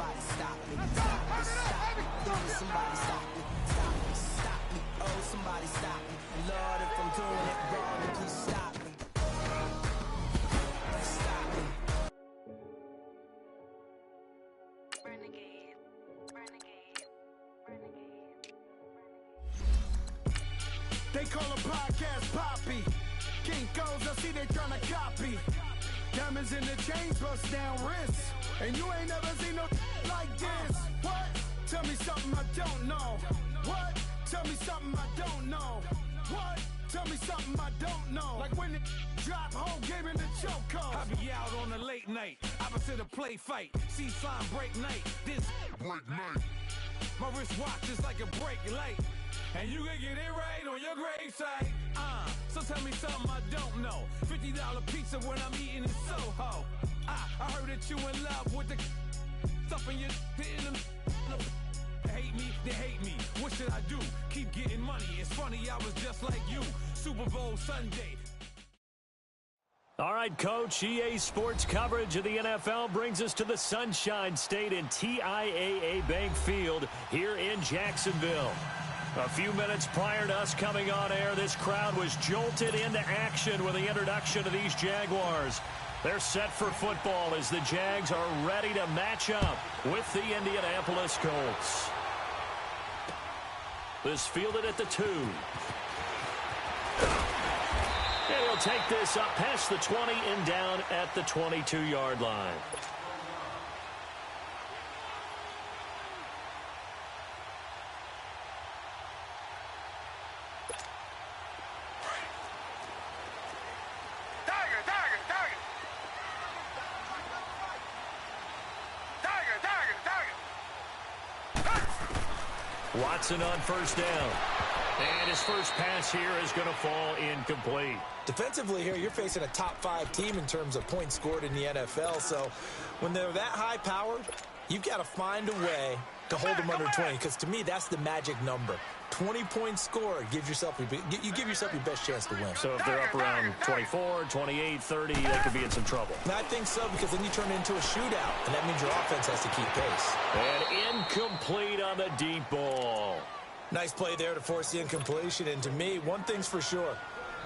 somebody stop me. Stop me, stop me. Please, somebody stop me. Stop me, stop me. Oh, somebody stop me. Lord, if I'm doing it wrong, then please stop me. Stop me. Renegade, renegade, renegade. They call a podcast Poppy. Kinkos, I see they tryna copy. Diamonds in the chains, bust down wrists. And you ain't never seen no like this. What? Tell me something I don't know. What? Tell me something I don't know. What? Tell me something I don't know. Like when it drop, whole game in the chokehold. I be out on a late night, opposite a play fight. See sign break night, this break night. My wristwatch is like a brake light. And you can get it right on your gravesite. So tell me something I don't know. $50 pizza when I'm eating in Soho. I heard that you in love with the stuff in your hitting them. Hate me, they hate me. What should I do? Keep getting money. It's funny, I was just like you. Super Bowl Sunday. All right, Coach, EA Sports coverage of the NFL brings us to the Sunshine State in TIAA Bank Field here in Jacksonville. A few minutes prior to us coming on air, this crowd was jolted into action with the introduction of these Jaguars. They're set for football as the Jags are ready to match up with the Indianapolis Colts. This fielded at the 2. And he'll take this up past the 20 and down at the 22-yard line. Watson on first down. And his first pass here is going to fall incomplete. Defensively here, you're facing a top 5 team in terms of points scored in the NFL. So when they're that high powered, you've got to find a way to hold them under 20. Because to me, that's the magic number. 20 points scored, you give yourself your best chance to win. So if they're up around 24, 28, 30, they could be in some trouble. And I think so, because then you turn it into a shootout, and that means your offense has to keep pace. And incomplete on the deep ball. Nice play there to force the incompletion. And to me, one thing's for sure.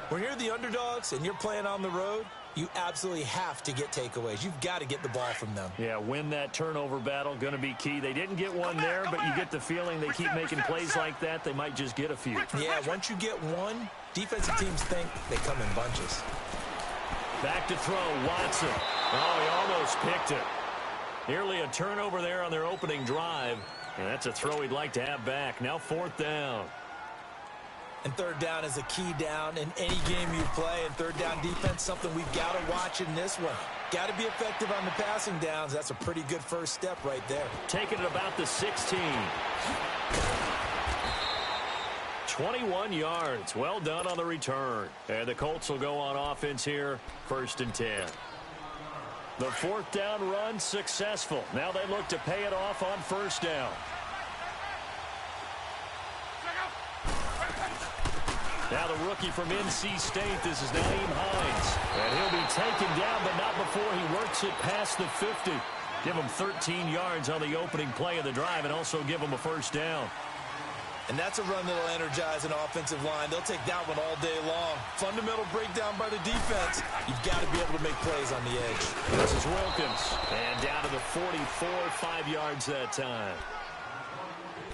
When you're the underdogs and you're playing on the road, you absolutely have to get takeaways. You've got to get the ball from them. Yeah, win that turnover battle, going to be key. They didn't get one there, but you get the feeling they keep making plays like that, they might just get a few. Yeah, once you get one, defensive teams think they come in bunches. Back to throw, Watson. Oh, he almost picked it. Nearly a turnover there on their opening drive, and that's a throw he'd like to have back. Now 4th down. And 3rd down is a key down in any game you play. And 3rd down defense, something we've got to watch in this one. Got to be effective on the passing downs. That's a pretty good first step right there. Taking it about the 16. 21 yards. Well done on the return. And the Colts will go on offense here, 1st and 10. The 4th down run successful. Now they look to pay it off on 1st down. Now the rookie from NC State, this is Naeem Hines. And he'll be taken down, but not before he works it past the 50. Give him 13 yards on the opening play of the drive and also give him a 1st down. And that's a run that'll energize an offensive line. They'll take that one all day long. Fundamental breakdown by the defense. You've got to be able to make plays on the edge. This is Wilkins. And down to the 44, 5 yards that time.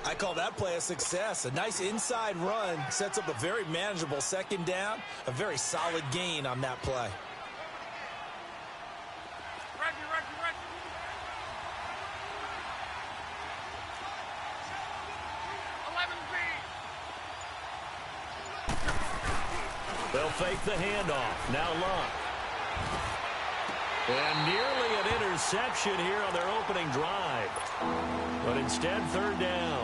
I call that play a success. A nice inside run sets up a very manageable 2nd down. A very solid gain on that play. They'll fake the handoff. Now Luck. And nearly an interception here on their opening drive. But instead, 3rd down.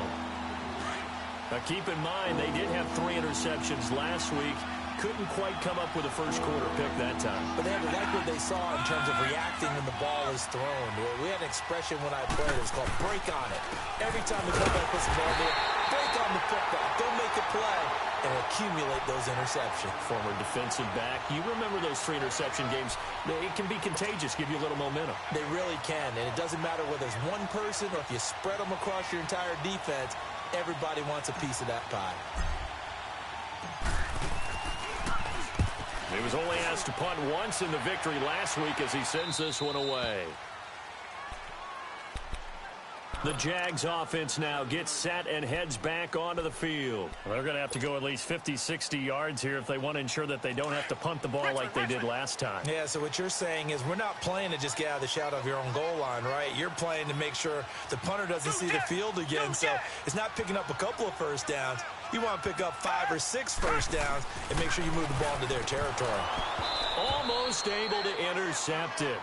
Now keep in mind, they did have 3 interceptions last week. Couldn't quite come up with a first quarter pick that time. But they had to like what they saw in terms of reacting when the ball is thrown. We had an expression when I played. It was called break on it. Every time the quarterback puts the ball there, break on the football. Don't make a play and accumulate those interceptions. Former defensive back. You remember those 3 interception games. It can be contagious, give you a little momentum. They really can, and it doesn't matter whether it's one person or if you spread them across your entire defense, everybody wants a piece of that pie. He was only asked to punt once in the victory last week as he sends this one away. The Jags offense now gets set and heads back onto the field. Well, they're going to have to go at least 50, 60 yards here if they want to ensure that they don't have to punt the ball like they did last time. Yeah, so what you're saying is we're not playing to just get out of the shadow of your own goal line, right? You're playing to make sure the punter doesn't see the field again. So it's not picking up a couple of first downs. You want to pick up 5 or 6 first downs and make sure you move the ball into their territory. Almost able to intercept it.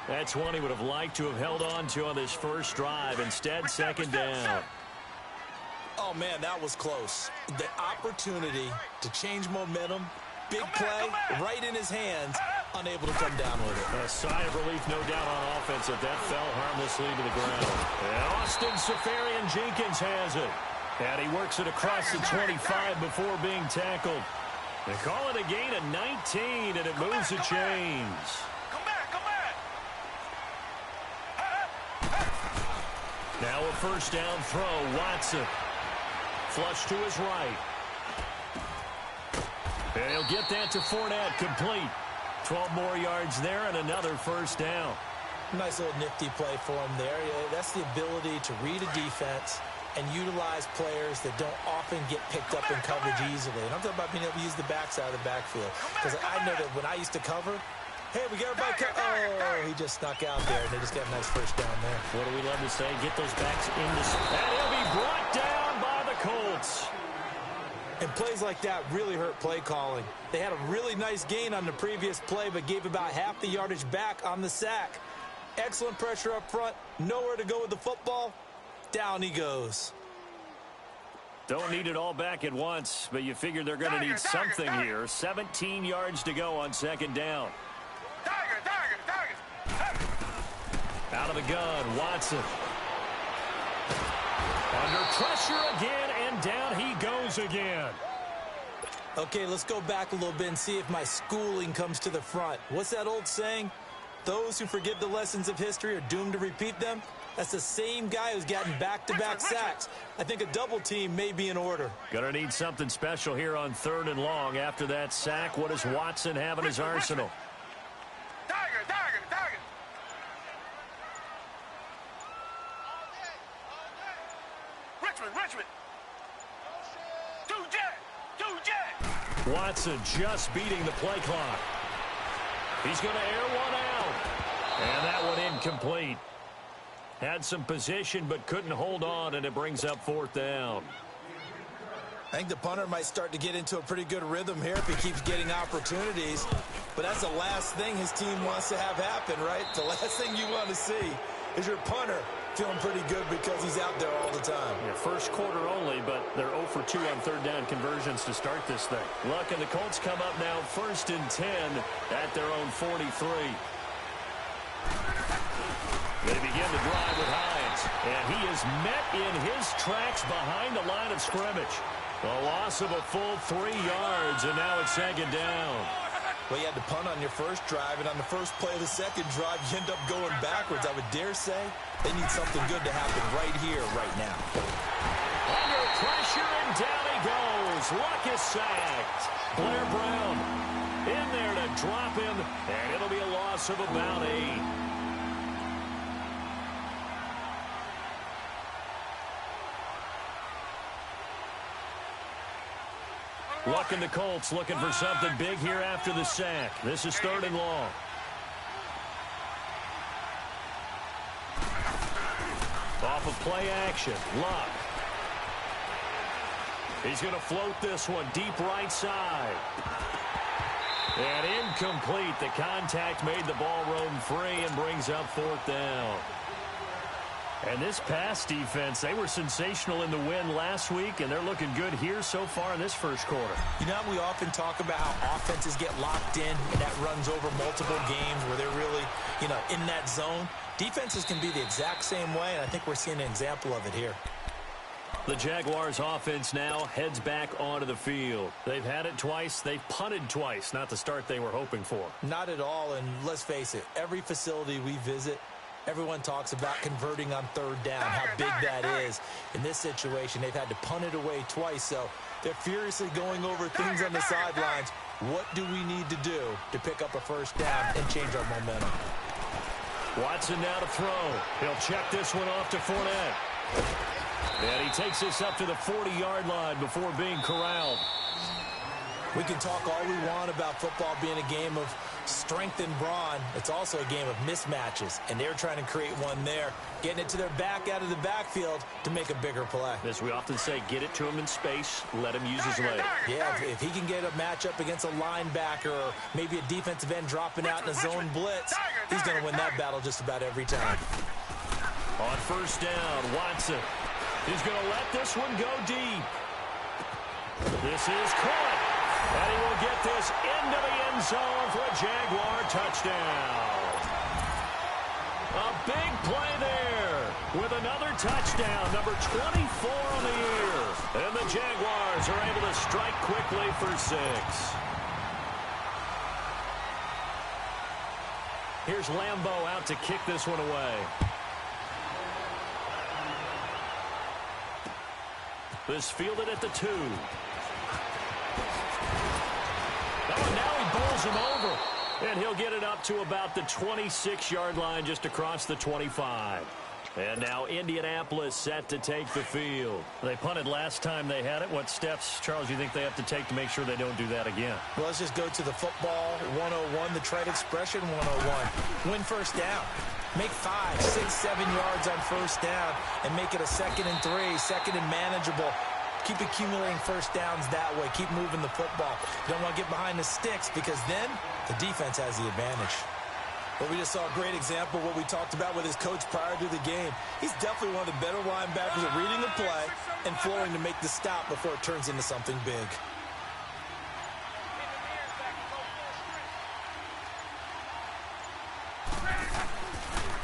That's one he would have liked to have held on to on this first drive. Instead, second down. Oh, man, that was close. The opportunity to change momentum, big play, right in his hands, unable to come down with it. A sigh of relief, no doubt, on offense that fell harmlessly to the ground. And Austin Seferian-Jenkins has it. And he works it across the 25 before being tackled. They call it a gain of 19, and it moves the chains. Now a first down throw. Watson. Flush to his right. And he'll get that to Fournette. Complete. 12 more yards there and another first down. Nice little nifty play for him there. Yeah, that's the ability to read a defense and utilize players that don't often get picked up in coverage easily. And I'm talking about being able to use the backside of the backfield. Because I know that when I used to cover, hey, we got everybody. Oh, he just snuck out there, and they just got a nice first down there. What do we love to say? Get those backs into... And he'll be brought down by the Colts. And plays like that really hurt play calling. They had a really nice gain on the previous play, but gave about half the yardage back on the sack. Excellent pressure up front. Nowhere to go with the football. Down he goes. Don't need it all back at once, but you figure they're going to need something here. 17 yards to go on second down. Out of the gun, Watson. Under pressure again, and down he goes again. Okay, let's go back a little bit and see if my schooling comes to the front. What's that old saying? Those who forget the lessons of history are doomed to repeat them. That's the same guy who's gotten back-to-back sacks. I think a double team may be in order. Gonna need something special here on 3rd and long. After that sack, what does Watson have in his arsenal? Richmond. Watson just beating the play clock. He's going to air one out. And that one incomplete. Had some position but couldn't hold on, and it brings up 4th down. I think the punter might start to get into a pretty good rhythm here if he keeps getting opportunities. But that's the last thing his team wants to have happen, right? The last thing you want to see is your punter feeling pretty good because he's out there all the time. Yeah, first quarter only, but they're 0 for 2 on 3rd down conversions to start this thing. Luck and the Colts come up now 1st and 10 at their own 43. They begin the drive with Hines, and he is met in his tracks behind the line of scrimmage. A loss of a full 3 yards, and now it's 2nd down. Well, you had to punt on your first drive, and on the first play of the second drive, you end up going backwards. I would dare say they need something good to happen right here, right now. Under pressure, and down he goes. Luck is sacked. Blair Brown in there to drop him, and it'll be a loss of about 8. Luck and the Colts looking for something big here after the sack. This is 3rd and long. Off of play action, Luck. He's going to float this one deep right side. And incomplete. The contact made the ball roam free and brings up 4th down. And this pass defense, they were sensational in the win last week, and they're looking good here so far in this first quarter. You know, we often talk about how offenses get locked in, and that runs over multiple games where they're really, in that zone. Defenses can be the exact same way, and I think we're seeing an example of it here. The Jaguars offense now heads back onto the field. They've had it twice. They've punted twice. Not the start they were hoping for. Not at all, and let's face it, every facility we visit, everyone talks about converting on third down, how big that is. In this situation, they've had to punt it away twice, so they're furiously going over things on the sidelines. What do we need to do to pick up a first down and change our momentum? Watson now to throw. He'll check this one off to Fournette. And he takes this up to the 40-yard line before being corralled. We can talk all we want about football being a game of strength and brawn. It's also a game of mismatches, and they're trying to create one there, getting it to their back out of the backfield to make a bigger play. As we often say, get it to him in space, let him use his leg. Yeah, if he can get a matchup against a linebacker or maybe a defensive end dropping out in a zone blitz, he's going to win that battle just about every time. On first down, Watson. He's going to let this one go deep. This is caught. And he will get this into the end zone for a Jaguar touchdown. A big play there with another touchdown, number 24 on the year. And the Jaguars are able to strike quickly for 6. Here's Lambeau out to kick this one away. This fielded at the 2. Oh, now he bowls him over. And he'll get it up to about the 26-yard line just across the 25. And now Indianapolis set to take the field. They punted last time they had it. What steps, Charles, do you think they have to take to make sure they don't do that again? Well, let's just go to the football 101, the trade expression 101. Win first down. Make 5, 6, 7 yards on first down and make it a 2nd and 3, 2nd and manageable. Keep accumulating first downs that way. Keep moving the football. You don't want to get behind the sticks because then the defense has the advantage. Well, we just saw a great example of what we talked about with his coach prior to the game. He's definitely one of the better linebackers at reading the play and flowing to make the stop before it turns into something big.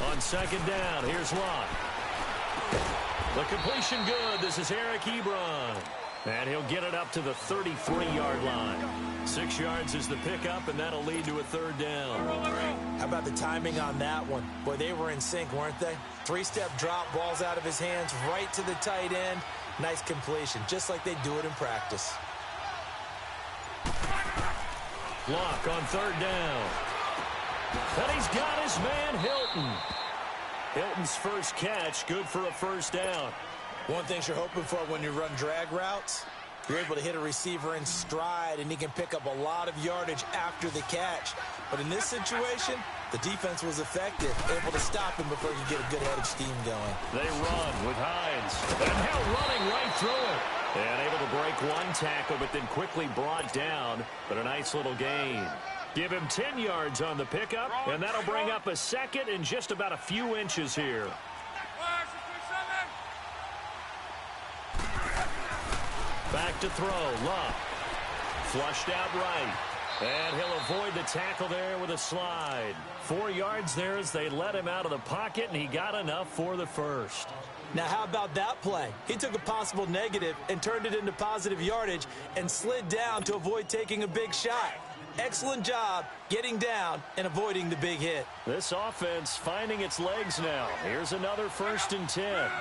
On second down, here's Locke. The completion good. This is Eric Ebron. And he'll get it up to the 33-yard line. 6 yards is the pickup, and that'll lead to a third down. How about the timing on that one? Boy, they were in sync, weren't they? 3-step drop, ball's out of his hands, right to the tight end. Nice completion, just like they do it in practice. Locke on third down. And he's got his man, Hilton. Hilton's first catch, good for a first down. One thing you're hoping for when you run drag routes, you're able to hit a receiver in stride, and he can pick up a lot of yardage after the catch. But in this situation, the defense was effective, able to stop him before you get a good head of steam going. They run with Hines. And now running right through it. And able to break one tackle, but then quickly brought down. But a nice little gain. Give him 10 yards on the pickup, and that'll bring up a second in just about a few inches here. Back to throw, Locke. Flushed out right. And he'll avoid the tackle there with a slide. 4 yards there as they let him out of the pocket, and he got enough for the first. Now, how about that play? He took a possible negative and turned it into positive yardage and slid down to avoid taking a big shot. Excellent job getting down and avoiding the big hit. This offense finding its legs now. Here's another 1st and 10.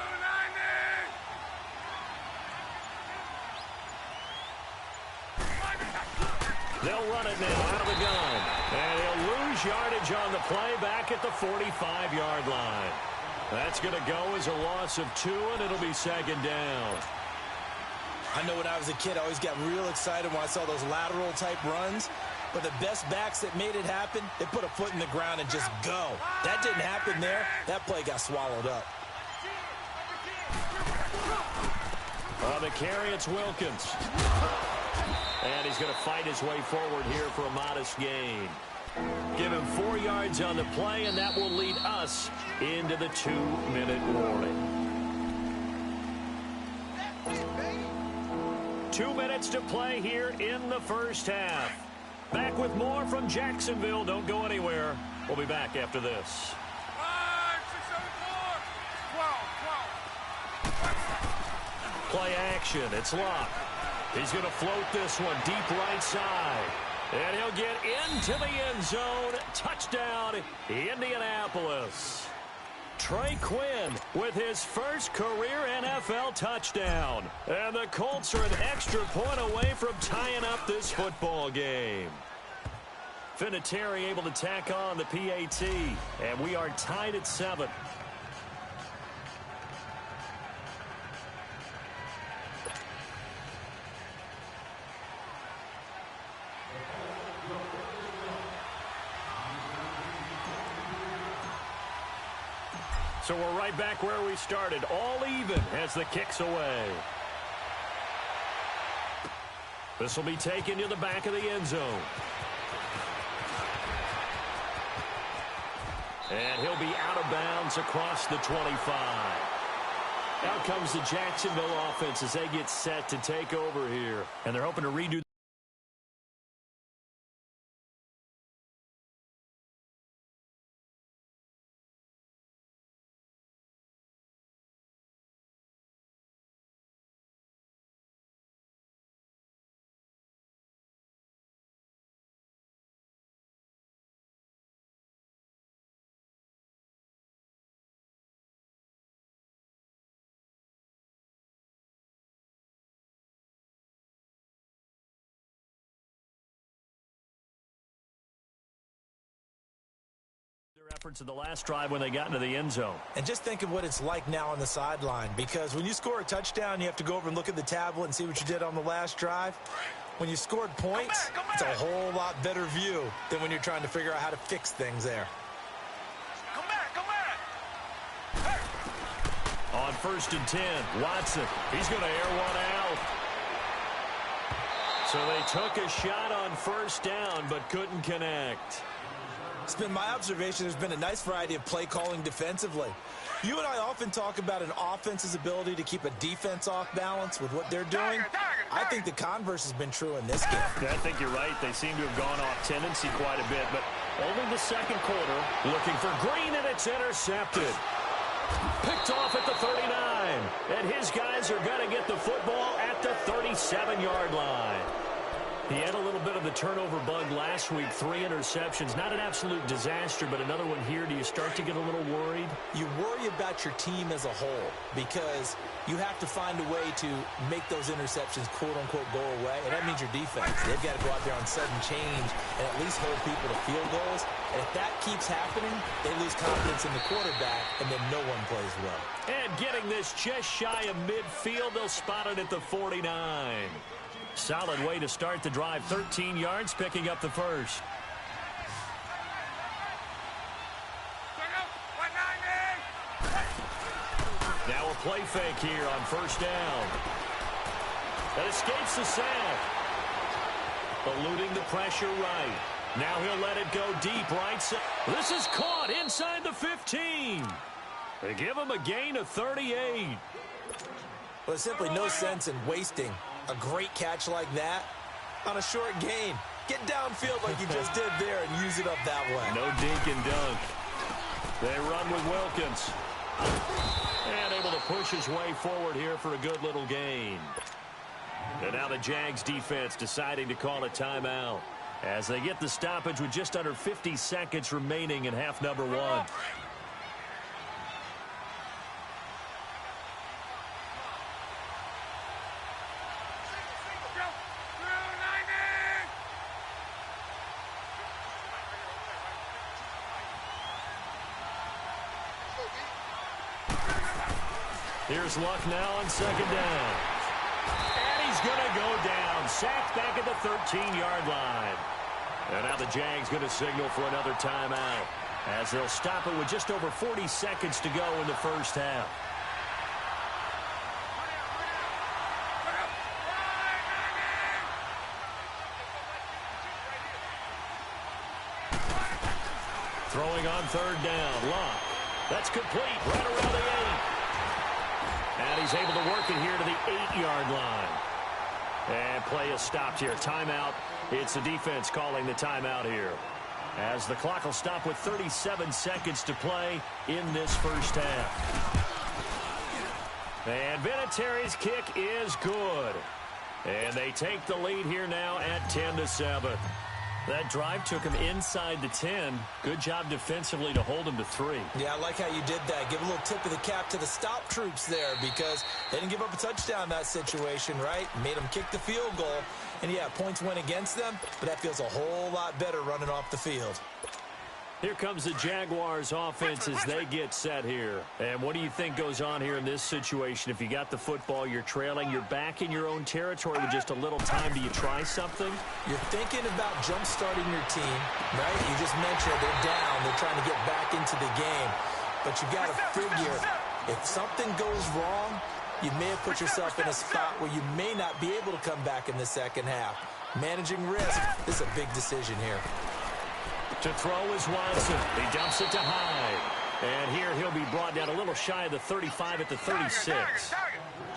They'll run it now out of the gun. And he'll lose yardage on the play back at the 45-yard line. That's going to go as a loss of 2, and it'll be 2nd down. I know when I was a kid, I always got real excited when I saw those lateral-type runs. But the best backs that made it happen, they put a foot in the ground and just go. That didn't happen there. That play got swallowed up. On the carry, it's Wilkins. And he's going to fight his way forward here for a modest gain. Give him 4 yards on the play, and that will lead us into the 2-minute warning. 2 minutes to play here in the first half. Back with more from Jacksonville. Don't go anywhere. We'll be back after this. 5, 6, 7, 4, 12. Play action. It's Luck. He's going to float this one deep right side. And he'll get into the end zone. Touchdown, Indianapolis. Trey Quinn with his first career NFL touchdown. And the Colts are an extra point away from tying up this football game. Vinatieri able to tack on the PAT. And we are tied at 7. So we're right back where we started, all even as the kick's away. This will be taken to the back of the end zone. And he'll be out of bounds across the 25. Out comes the Jacksonville offense as they get set to take over here. And they're hoping to redo. Efforts in the last drive when they got into the end zone. And just think of what it's like now on the sideline, because when you score a touchdown, you have to go over and look at the tablet and see what you did on the last drive. When you scored points, it's a whole lot better view than when you're trying to figure out how to fix things there. Come back. Hey. On 1st and 10, Watson. He's going to air one out. So they took a shot on 1st down but couldn't connect. It's been my observation there's been a nice variety of play calling defensively. You and I often talk about an offense's ability to keep a defense off balance with what they're doing. I think the converse has been true in this game. Yeah, I think you're right. They seem to have gone off tendency quite a bit, but only the second quarter. Looking for Green, and it's intercepted. Picked off at the 39. And his guys are going to get the football at the 37-yard line. He had a little bit of the turnover bug last week, 3 interceptions. Not an absolute disaster, but another one here. Do you start to get a little worried? You worry about your team as a whole because you have to find a way to make those interceptions, quote-unquote, go away, and that means your defense. They've got to go out there on sudden change and at least hold people to field goals. And if that keeps happening, they lose confidence in the quarterback, and then no one plays well. And getting this just shy of midfield, they'll spot it at the 49. Solid way to start the drive. 13 yards, picking up the first. Now a play fake here on 1st down. That escapes the sack. Eluding the pressure right. Now he'll let it go deep right side. This is caught inside the 15. They give him a gain of 38. Well, there's simply no sense in wasting a great catch like that on a short gain. Get downfield like you just did there and use it up that way. No dink and dunk. They run with Wilkins. And able to push his way forward here for a good little gain. And now the Jags defense deciding to call a timeout as they get the stoppage with just under 50 seconds remaining in half number 1. Here's Luck now on 2nd down. And he's going to go down. Sacked back at the 13-yard line. And now the Jags going to signal for another timeout as they'll stop it with just over 40 seconds to go in the first half. Throwing on 3rd down. Luck. That's complete right around the 8. And he's able to work it here to the 8-yard line. And play is stopped here. Timeout. It's the defense calling the timeout here, as the clock will stop with 37 seconds to play in this first half. And Vinatieri's kick is good. And they take the lead here now at 10-7. That drive took him inside the 10. Good job defensively to hold him to 3. Yeah, I like how you did that. Give a little tip of the cap to the stop troops there because they didn't give up a touchdown in that situation, right? Made them kick the field goal. And, yeah, points went against them, but that feels a whole lot better running off the field. Here comes the Jaguars offense as they get set here. And what do you think goes on here in this situation? If you got the football, you're trailing, you're back in your own territory with just a little time. Do you try something? You're thinking about jump-starting your team, right? You just mentioned they're down. They're trying to get back into the game. But you got to figure if something goes wrong, you may have put yourself in a spot where you may not be able to come back in the second half. Managing risk is a big decision here. To throw is Watson. He dumps it to Hyde. And here he'll be brought down a little shy of the 35 at the 36.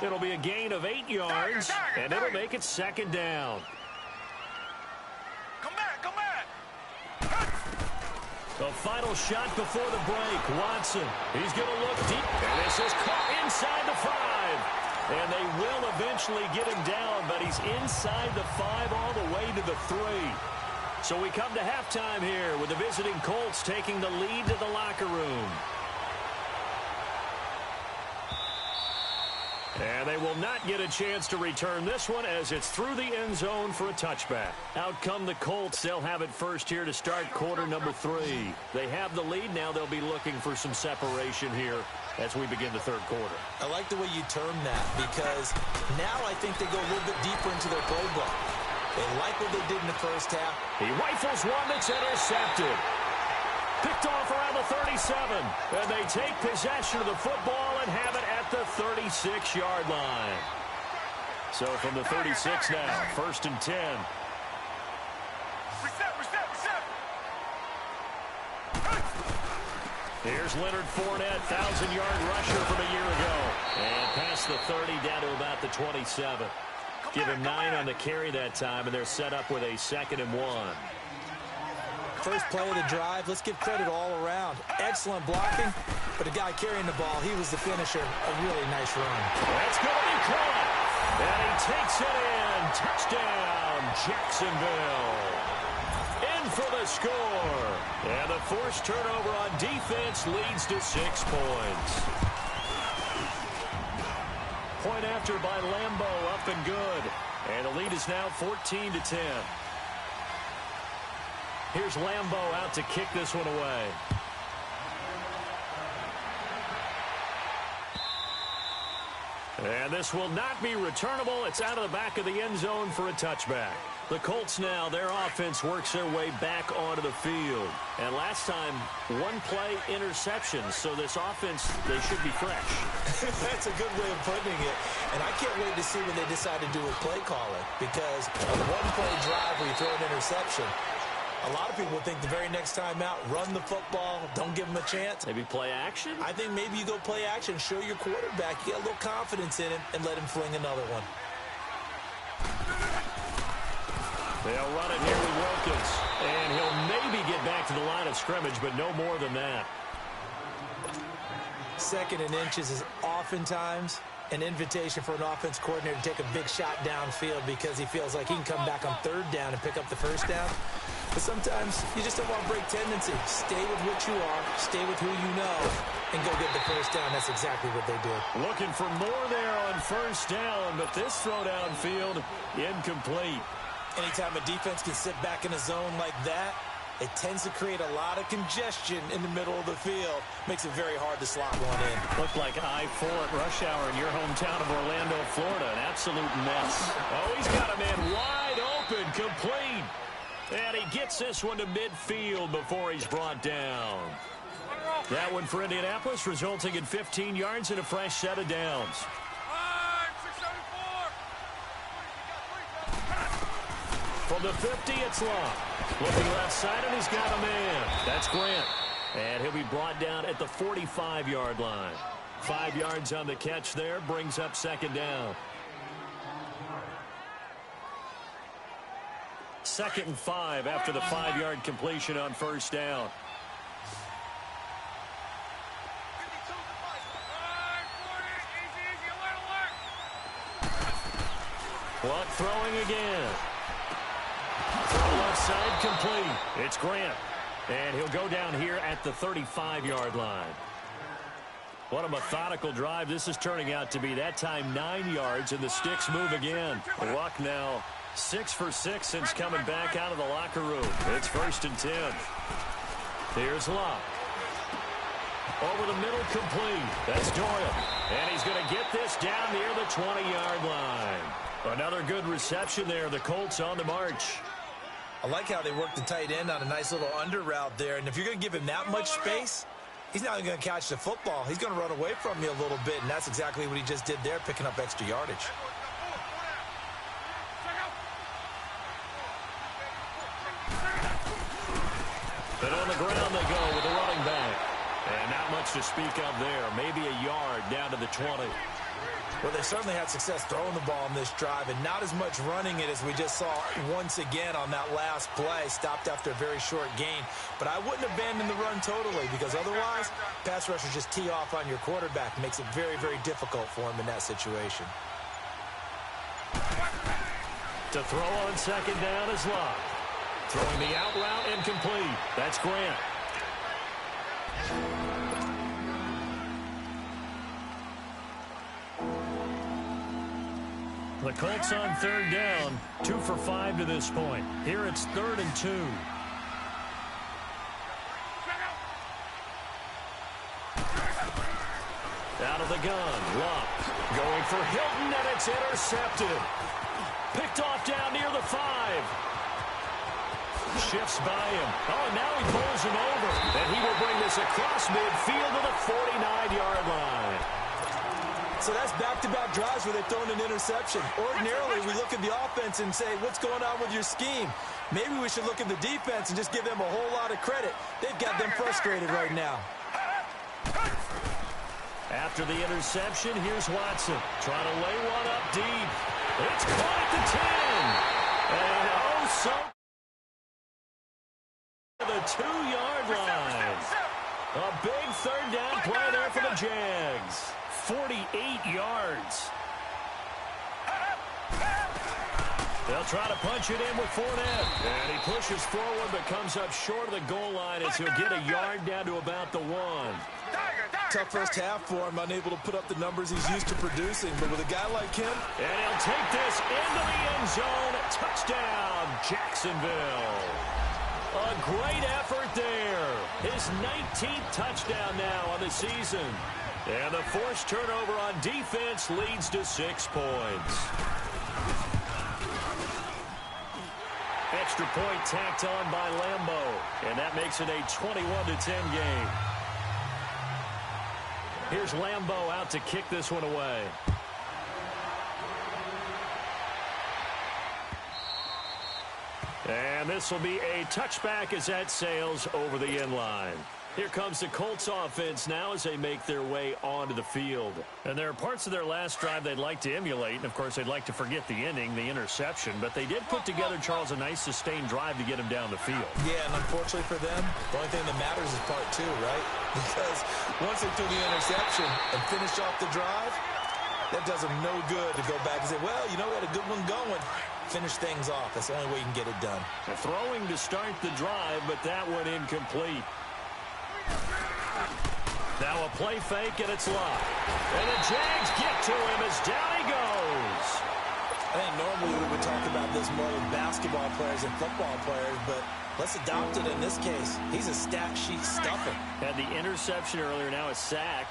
It'll be a gain of 8 yards, and it'll make it second down. Come back. The final shot before the break. Watson. He's going to look deep. And this is caught inside the 5. And they will eventually get him down, but he's inside the 5 all the way to the 3. So we come to halftime here with the visiting Colts taking the lead to the locker room. And they will not get a chance to return this one as it's through the end zone for a touchback. Out come the Colts. They'll have it first here to start quarter number 3. They have the lead. Now they'll be looking for some separation here as we begin the third quarter. I like the way you term that because now I think they go a little bit deeper into their playbook. They like what they did in the first half. He rifles one that's intercepted. Picked off around the 37. And they take possession of the football and have it at the 36-yard line. So from the 36 now, first and 10. Reset. Here's Leonard Fournette, 1,000-yard rusher from a year ago. And past the 30 down to about the 27. Give him 9 on the carry that time, and they're set up with a 2nd and 1. First play of the drive, let's give credit all around. Excellent blocking, but the guy carrying the ball, he was the finisher. A really nice run. That's going to be caught. And he takes it in. Touchdown, Jacksonville. In for the score. And the forced turnover on defense leads to 6 points. Point after by Lambo, up and good. And the lead is now 14-10. Here's Lambo out to kick this one away. And this will not be returnable. It's out of the back of the end zone for a touchback. The Colts now, their offense works their way back onto the field. And last time, 1-play interception. So this offense, they should be fresh. That's a good way of putting it. And I can't wait to see what they decide to do with play calling. Because on a 1-play drive where you throw an interception, a lot of people think the very next time out, run the football, don't give them a chance. Maybe play action? I think maybe you go play action, show your quarterback, you get a little confidence in him, and let him fling another one. They'll run it here with Wilkins. And he'll maybe get back to the line of scrimmage, but no more than that. 2nd and inches is oftentimes an invitation for an offense coordinator to take a big shot downfield because he feels like he can come back on 3rd down and pick up the 1st down. But sometimes you just don't want to break tendency. Stay with what you are, stay with who you know, and go get the 1st down. That's exactly what they did. Looking for more there on 1st down, but this throw downfield, incomplete. Anytime a defense can sit back in a zone like that, it tends to create a lot of congestion in the middle of the field. Makes it very hard to slot one in. Looked like I-4 at rush hour in your hometown of Orlando, Florida. An absolute mess. Oh, he's got a man wide open, complete. And he gets this one to midfield before he's brought down. That one for Indianapolis, resulting in 15 yards and a fresh set of downs. From the 50, it's Long. Looking left side, and he's got a man. That's Grant. And he'll be brought down at the 45-yard line. 5 yards on the catch there, brings up 2nd down. 2nd and 5 after the 5-yard completion on 1st down. Luck throwing again. Throw left side complete. It's Grant. And he'll go down here at the 35-yard line. What a methodical drive this is turning out to be. That time 9 yards, and the sticks move again. Luck now 6 for 6 since coming back out of the locker room. It's 1st and 10. Here's Luck. Over the middle, complete. That's Doyle. And he's going to get this down near the 20-yard line. Another good reception there. The Colts on the march. I like how they work the tight end on a nice little under route there. And if you're going to give him that much space, he's not going to catch the football. He's going to run away from you a little bit, and that's exactly what he just did there, picking up extra yardage. But on the ground they go with the running back. And not much to speak of there. Maybe a yard down to the 20. Well, they certainly had success throwing the ball on this drive, and not as much running it as we just saw once again on that last play. Stopped after a very short gain. But I wouldn't abandon the run totally, because otherwise, pass rushers just tee off on your quarterback. Makes it very, very difficult for him in that situation. To throw on 2nd down is Luck. Throwing the out route incomplete. That's Grant. The Colts on 3rd down, 2 for 5 to this point. Here it's 3rd and 2. Out of the gun, Luck going for Hilton, and it's intercepted. Picked off down near the 5. Shifts by him. Oh, and now he pulls him over. And he will bring this across midfield to the 49-yard line. So that's back-to-back drives where they've thrown an interception. Ordinarily, we look at the offense and say, what's going on with your scheme? Maybe we should look at the defense and just give them a whole lot of credit. They've got them frustrated right now. After the interception, here's Watson. Trying to lay one up deep. It's caught at the 10. And oh, so the 2-yard line. A big 3rd down play there for the Jags. 48 yards. They'll try to punch it in with Fournette. And he pushes forward but comes up short of the goal line as he'll get a yard down to about the 1. Tough first half for him, unable to put up the numbers he's used to producing. But with a guy like him... And he'll take this into the end zone. Touchdown, Jacksonville. A great effort there. His 19th touchdown now on the season. And the forced turnover on defense leads to 6 points. Extra point tacked on by Lambeau. And that makes it a 21-10 game. Here's Lambeau out to kick this one away. And this will be a touchback as that sails over the end line. Here comes the Colts offense now as they make their way onto the field. And there are parts of their last drive they'd like to emulate. And, of course, they'd like to forget the ending, the interception. But they did put together, Charles, a nice sustained drive to get him down the field. Yeah, and unfortunately for them, the only thing that matters is part 2, right? Because once they threw the interception and finished off the drive, that does them no good to go back and say, well, you know, we had a good one going. Finish things off. That's the only way you can get it done. Throwing to start the drive, but that one incomplete. Now a play fake, and it's Luck. And the Jags get to him as down he goes. I think normally we would talk about this more with basketball players and football players, but let's adopt it in this case. He's a stat sheet stuffer. Had the interception earlier, now a sack.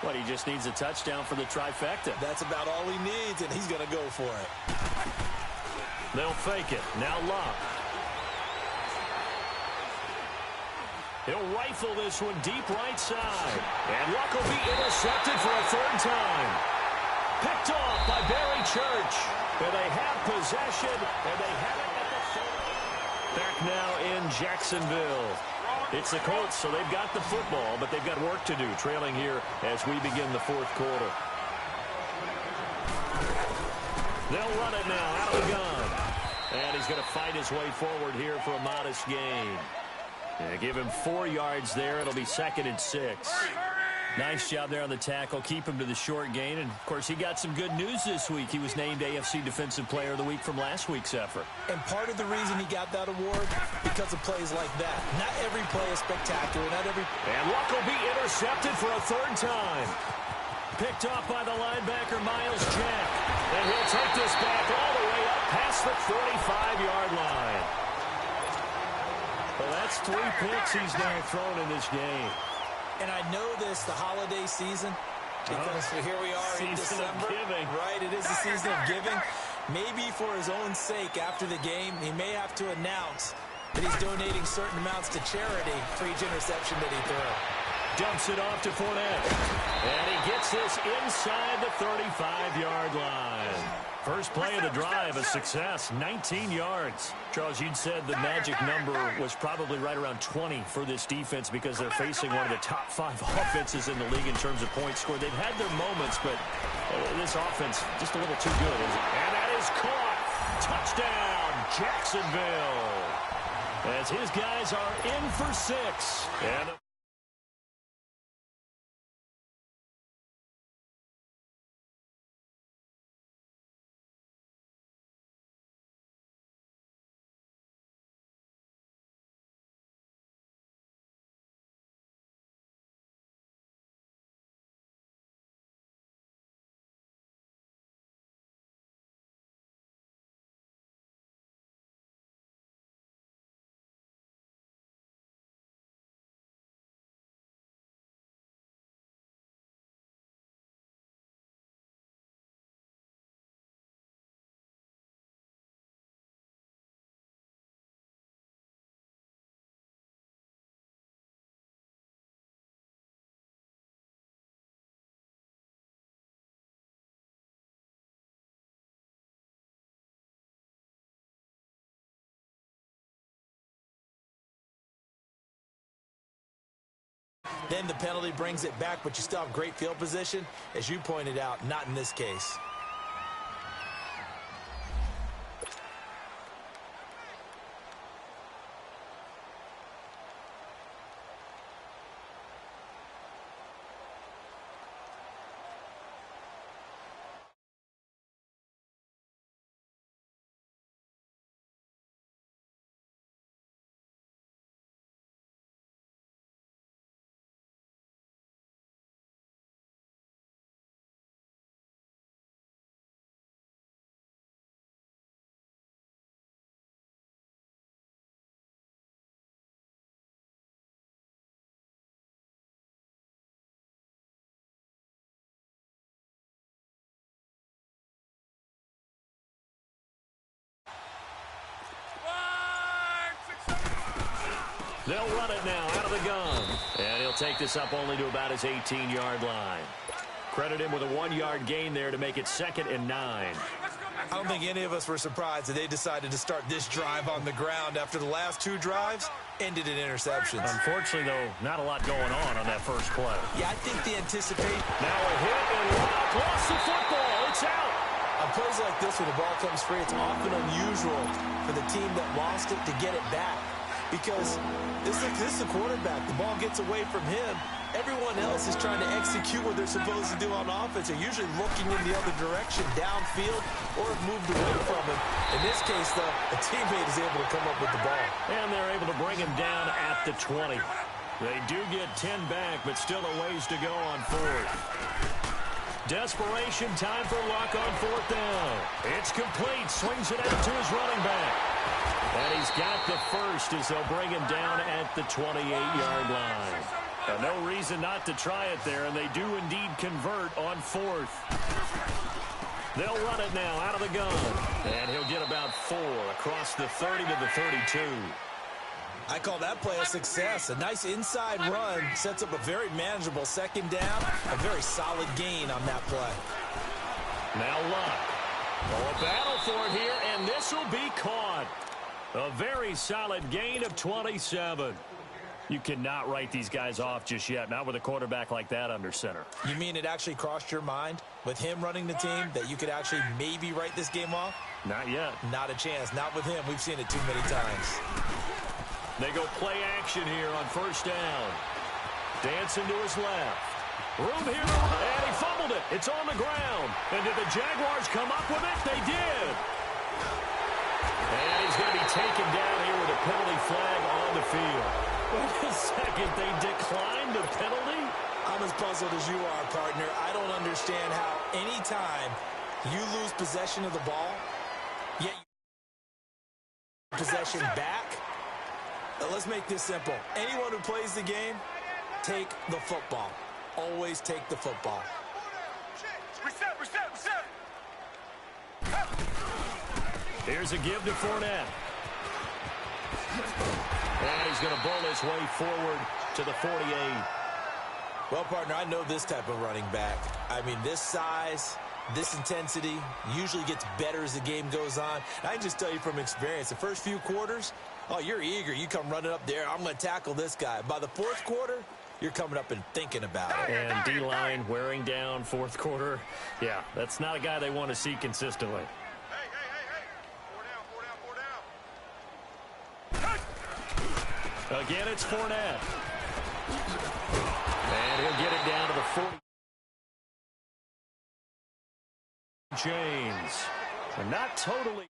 What, he just needs a touchdown for the trifecta. That's about all he needs, and he's going to go for it. They'll fake it. Now Luck. He'll rifle this one deep right side. And Luck will be intercepted for a 3rd time. Picked off by Barry Church. And they have possession, and they have it at the 40. Back now in Jacksonville. It's the Colts, so they've got the football, but they've got work to do, trailing here as we begin the 4th quarter. They'll run it now out of the gun. And he's going to fight his way forward here for a modest gain. Yeah, give him 4 yards there. It'll be 2nd and 6. Nice job there on the tackle. Keep him to the short gain. And, of course, he got some good news this week. He was named AFC Defensive Player of the Week from last week's effort. And part of the reason he got that award, because of plays like that. Not every play is spectacular. And Luck will be intercepted for a third time. Picked off by the linebacker, Miles Jack. And he'll take this back all the way up past the 45-yard line. Well, that's 3 picks he's now thrown in this game. And I know this, the holiday season, because here we are in December. Right, it is the season of giving. Maybe for his own sake, after the game, he may have to announce that he's donating certain amounts to charity for each interception that he threw. Dumps it off to Fournette. And he gets this inside the 35-yard line. First play of the drive, a success, 19 yards. Charles, you'd said the magic number was probably right around 20 for this defense because they're facing one of the top 5 offenses in the league in terms of points scored. They've had their moments, but this offense just a little too good, isn't it? And that is caught. Touchdown, Jacksonville. As his guys are in for 6. And then the penalty brings it back, but you still have great field position. As you pointed out, not in this case. they'll run it now out of the gun. And he'll take this up only to about his 18-yard line. Credit him with a 1-yard gain there to make it 2nd and 9. I don't think any of us were surprised that they decided to start this drive on the ground after the last 2 drives ended in interceptions. Unfortunately, though, not a lot going on that first play. Yeah, I think they anticipate. Now a hit and Luck lost the football. It's out. On plays like this, when the ball comes free, it's often unusual for the team that lost it to get it back. Because this is the quarterback. The ball gets away from him. Everyone else is trying to execute what they're supposed to do on offense. They're usually looking in the other direction, downfield, or have moved away from him. In this case, though, a teammate is able to come up with the ball. And they're able to bring him down at the 20. They do get 10 back, but still a ways to go on 4th. Desperation time for Luck on 4th down. It's complete. Swings it out to his running back. And he's got the first as they'll bring him down at the 28-yard line. No reason not to try it there, and they do indeed convert on 4th. They'll run it now out of the gun. And he'll get about 4 across the 30 to the 32. I call that play a success. A nice inside run sets up a very manageable 2nd down. A very solid gain on that play. Now Luck. Oh, a battle for it here, and this will be caught. A very solid gain of 27. You cannot write these guys off just yet, not with a quarterback like that under center. You mean it actually crossed your mind with him running the team that you could actually maybe write this game off? Not yet. Not a chance. Not with him. We've seen it too many times. They go play action here on 1st down. Dancing to his left. Room here, and he fumbled it. It's on the ground. And did the Jaguars come up with it? They did. And he's going to be taken down here with a penalty flag on the field. Wait a second, they declined the penalty? I'm as puzzled as you are, partner. I don't understand how any time you lose possession of the ball, yet you possession back. Now, let's make this simple. Anyone who plays the game, take the football. Always take the football. Reset. Here's a give to Fournette. And he's going to bowl his way forward to the 48. Well, partner, I know this type of running back. I mean, this size, this intensity usually gets better as the game goes on. And I can just tell you from experience, the first few quarters, oh, you're eager. You come running up there. I'm going to tackle this guy. By the fourth quarter, you're coming up and thinking about it. And D-line wearing down fourth quarter. Yeah, that's not a guy they want to see consistently. Hey. Four down. Again, it's Fournette. And he'll get it down to the 40. James. Not totally.